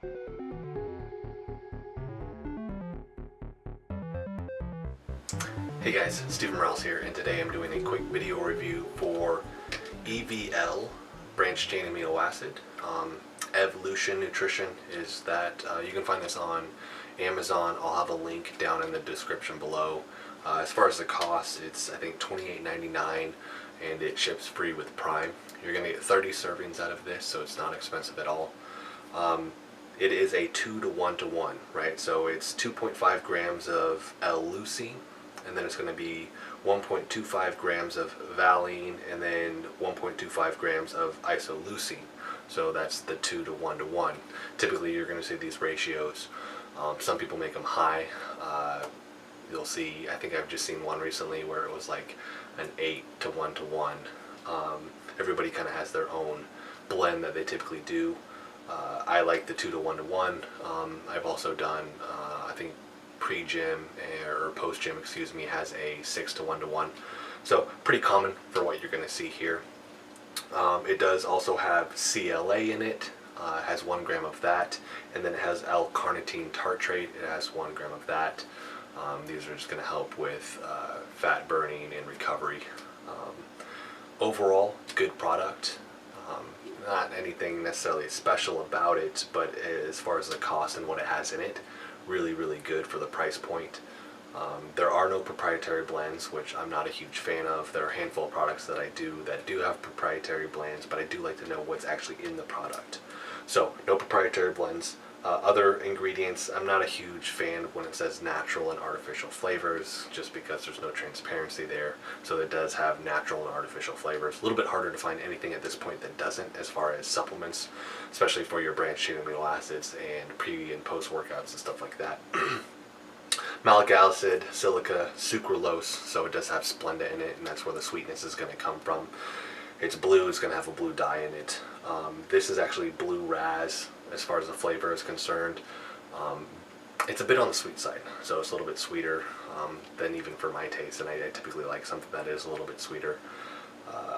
Hey guys, Stephen Rouse here, and today I'm doing a quick video review for EVL, branched chain amino acid. Evlution Nutrition is that. You can find this on Amazon. I'll have a link down in the description below. As far as the cost, it's I think $28.99, and it ships free with Prime. You're going to get 30 servings out of this, so it's not expensive at all. It is a 2-to-1-to-1, right? So it's 2.5 grams of L-leucine, and then it's going to be 1.25 grams of valine, and then 1.25 grams of isoleucine. So that's the 2-to-1-to-1. Typically you're going to see these ratios. Some people make them high. You'll see, I think I've just seen one recently where it was like an 8-to-1-to-1. Everybody kind of has their own blend that they typically do. I like the 2-to-1-to-1. I've also done, I think pre-gym or post-gym, excuse me, has a 6-to-1-to-1. So pretty common for what you're going to see here. It does also have CLA in it. It has 1 gram of that, and then it has L-carnitine tartrate. It has 1 gram of that. These are just going to help with fat burning and recovery. Overall, good product. Not anything necessarily special about it, but as far as the cost and what it has in it, really, really good for the price point. There are no proprietary blends, which I'm not a huge fan of. There are a handful of products that I do that do have proprietary blends, but I do like to know what's actually in the product. So, no proprietary blends. Other ingredients, I'm not a huge fan when it says natural and artificial flavors, just because there's no transparency there. So it does have natural and artificial flavors. A little bit harder to find anything at this point that doesn't, as far as supplements, especially for your branched chain amino acids and pre and post workouts and stuff like that. Malic acid, silica, sucralose, so it does have Splenda in it, and that's where the sweetness is going to come from. It's blue, it's going to have a blue dye in it. This is actually blue raz as far as the flavor is concerned. It's a bit on the sweet side, so it's a little bit sweeter than even for my taste, and I typically like something that is a little bit sweeter.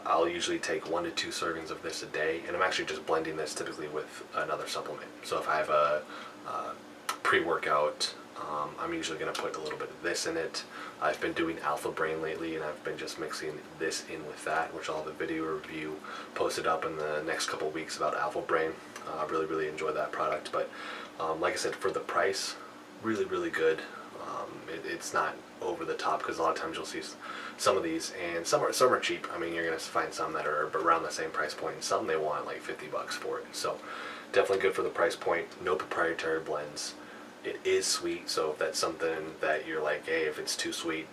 I'll usually take 1 to 2 servings of this a day, and I'm actually just blending this typically with another supplement. So if I have a pre-workout, I'm usually going to put a little bit of this in it. I've been doing Alpha Brain lately, and I've been just mixing this in with that, which I'll have a video review posted up in the next couple of weeks about Alpha Brain. I really, really enjoy that product, but like I said, for the price, really, really good. It's not over the top, because a lot of times you'll see some of these, and some are cheap. I mean, you're going to find some that are around the same price point, and some they want like $50 for it. So definitely good for the price point. No proprietary blends. It is sweet, so if that's something that you're like, hey, if it's too sweet,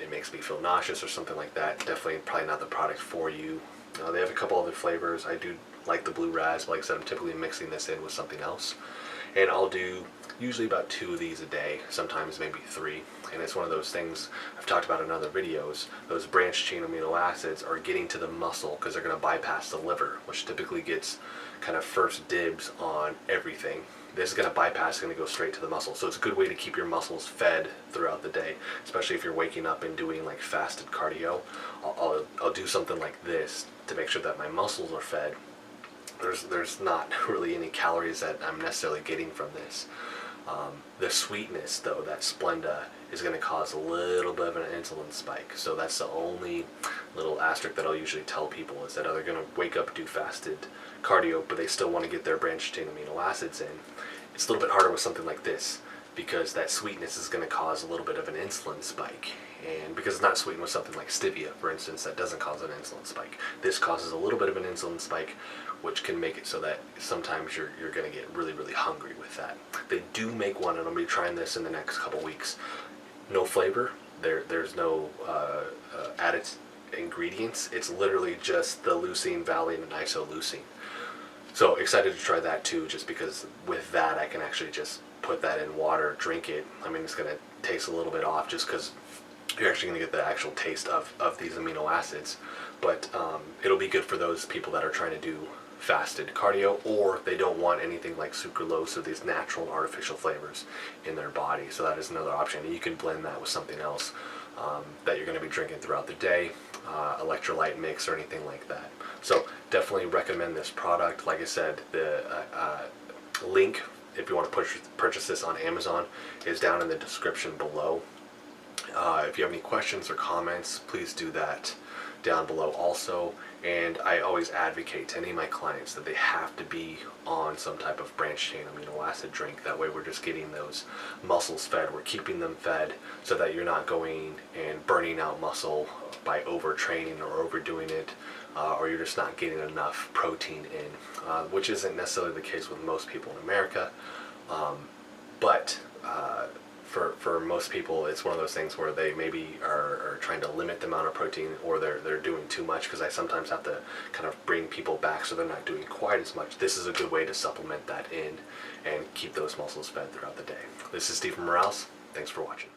it makes me feel nauseous or something like that, definitely probably not the product for you. They have a couple other flavors. I do like the blue raz, but like I said, I'm typically mixing this in with something else. And I'll do usually about 2 of these a day, sometimes maybe 3. And it's one of those things I've talked about in other videos. Those branched chain amino acids are getting to the muscle because they're going to bypass the liver, which typically gets kind of first dibs on everything. This is going to bypass, going to go straight to the muscle. So it's a good way to keep your muscles fed throughout the day, especially if you're waking up and doing like fasted cardio. I'll do something like this to make sure that my muscles are fed. There's not really any calories that I'm necessarily getting from this. The sweetness, though, that Splenda is going to cause a little bit of an insulin spike. So that's the only little asterisk that I'll usually tell people, is that they're going to wake up, do fasted cardio, but they still want to get their branched chain amino acids in. It's a little bit harder with something like this, because that sweetness is going to cause a little bit of an insulin spike. And because it's not sweetened with something like stevia, for instance, that doesn't cause an insulin spike. This causes a little bit of an insulin spike, which can make it so that sometimes you're going to get really, really hungry with that. They do make one, and I'm going to be trying this in the next couple weeks. No flavor. There's no added ingredients. It's literally just the leucine, valine, and isoleucine. So excited to try that too, just because with that I can actually just put that in water, drink it. I mean, it's going to taste a little bit off just because you're actually going to get the actual taste of these amino acids. But it'll be good for those people that are trying to do fasted cardio, or they don't want anything like sucralose or these natural and artificial flavors in their body. So that is another option. And you can blend that with something else that you're going to be drinking throughout the day, electrolyte mix or anything like that. So definitely recommend this product. Like I said, the link if you want to purchase this on Amazon, is down in the description below. If you have any questions or comments, please do that down below also. And I always advocate to any of my clients that they have to be on some type of branched chain amino acid drink. That way we're just getting those muscles fed. We're keeping them fed so that you're not going and burning out muscle by overtraining or overdoing it, or you're just not getting enough protein in, which isn't necessarily the case with most people in America. But for most people, it's one of those things where they maybe are trying to limit the amount of protein, or they're doing too much, because I sometimes have to kind of bring people back so they're not doing quite as much. This is a good way to supplement that in and keep those muscles fed throughout the day. This is Steve from Morales. Thanks for watching.